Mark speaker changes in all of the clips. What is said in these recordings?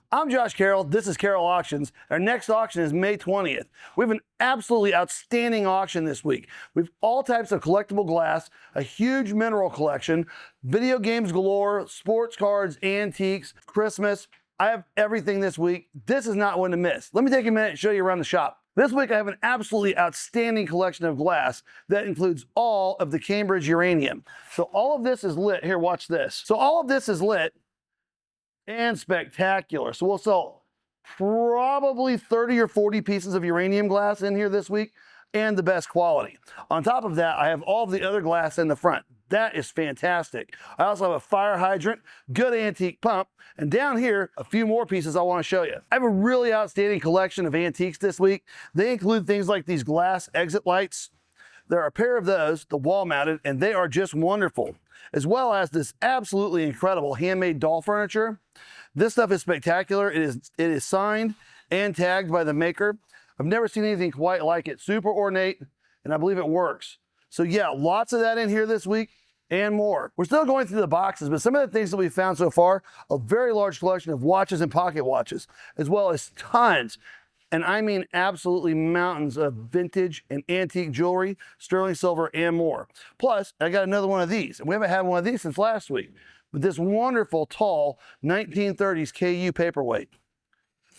Speaker 1: I'm Josh Carroll. This is Carroll Auctions. Our next auction is May 20th. We have an absolutely outstanding auction this week. We have all types of collectible glass, a huge mineral collection, video games galore, sports cards, antiques, Christmas. I have everything this week. This is not one to miss. Let me take a minute and show you around the shop. This week I have an absolutely outstanding collection of glass that includes all of the Cambridge uranium. So all of this is lit. Here, watch this. So all of this is lit and spectacular. So we'll sell probably 30 or 40 pieces of uranium glass in here this week, and the best quality. On top of that, I have all of the other glass in the front. That is fantastic. I also have a fire hydrant, good antique pump, and down here, a few more pieces I want to show you. I have a really outstanding collection of antiques this week. They include things like these glass exit lights. There are a pair of those, the wall mounted, and they are just wonderful, as well as this absolutely incredible handmade doll furniture. This stuff is spectacular. It is signed and tagged by the maker. I've never seen anything quite like it. Super ornate, and I believe it works. So yeah, lots of that in here this week and more. We're still going through the boxes, but some of the things that we've found so far, a very large collection of watches and pocket watches, as well as tons, and I mean absolutely mountains of vintage and antique jewelry, sterling silver, and more. Plus, I got another one of these, and we haven't had one of these since last week, but this wonderful, tall 1930s KU paperweight.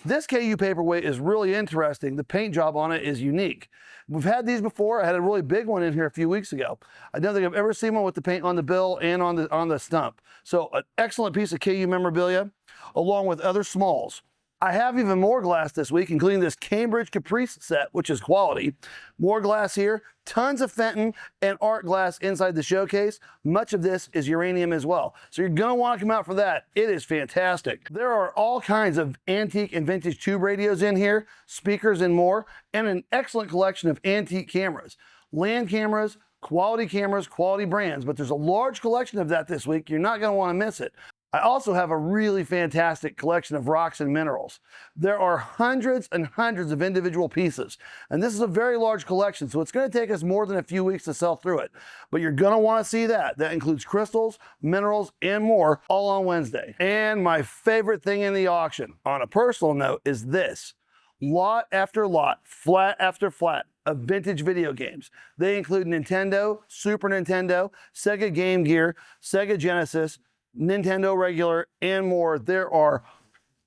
Speaker 1: This KU paperweight is really interesting. The paint job on it is unique. We've had these before. I had a really big one in here a few weeks ago. I don't think I've ever seen one with the paint on the bill and on the stump. So an excellent piece of KU memorabilia, along with other smalls. I have even more glass this week, including this Cambridge Caprice set, which is quality. More glass here, tons of Fenton and art glass inside the showcase. Much of this is uranium as well. So you're gonna wanna come out for that. It is fantastic. There are all kinds of antique and vintage tube radios in here, speakers and more, and an excellent collection of antique cameras. Land cameras, quality brands, but there's a large collection of that this week. You're not gonna wanna miss it. I also have a really fantastic collection of rocks and minerals. There are hundreds and hundreds of individual pieces, and this is a very large collection, so it's going to take us more than a few weeks to sell through it. But you're going to want to see that. That includes crystals, minerals, and more, all on Wednesday. And my favorite thing in the auction, on a personal note, is this. Lot after lot, flat after flat, of vintage video games. They include Nintendo, Super Nintendo, Sega Game Gear, Sega Genesis, Nintendo regular, and more. There are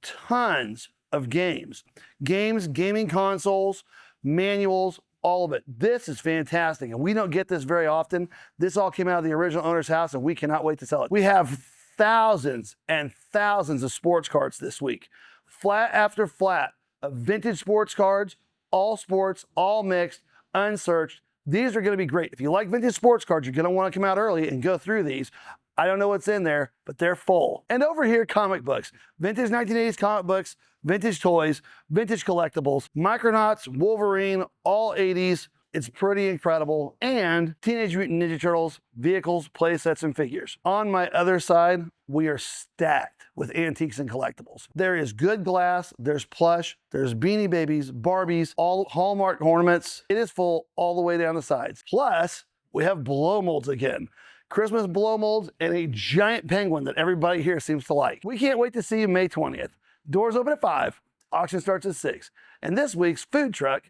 Speaker 1: tons of games, gaming consoles, manuals, all of it. This is fantastic, and we don't get this very often. This all came out of the original owner's house, and we cannot wait to sell it. We have thousands and thousands of sports cards this week, flat after flat of vintage sports cards, all sports, all mixed, unsearched. These are going to be great. If you like vintage sports cards, you're going to want to come out early and go through these. I don't know what's in there, but they're full. And over here, comic books. Vintage 1980s comic books, vintage toys, vintage collectibles, Micronauts, Wolverine, all 80s. It's pretty incredible. And Teenage Mutant Ninja Turtles, vehicles, play sets, and figures. On my other side, we are stacked with antiques and collectibles. There is good glass, there's plush, there's Beanie Babies, Barbies, all Hallmark ornaments. It is full all the way down the sides. Plus, we have blow molds again. Christmas blow molds, and a giant penguin that everybody here seems to like. We can't wait to see you May 20th. Doors open at 5, auction starts at 6. And this week's food truck,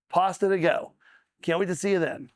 Speaker 1: pasta to go. Can't wait to see you then.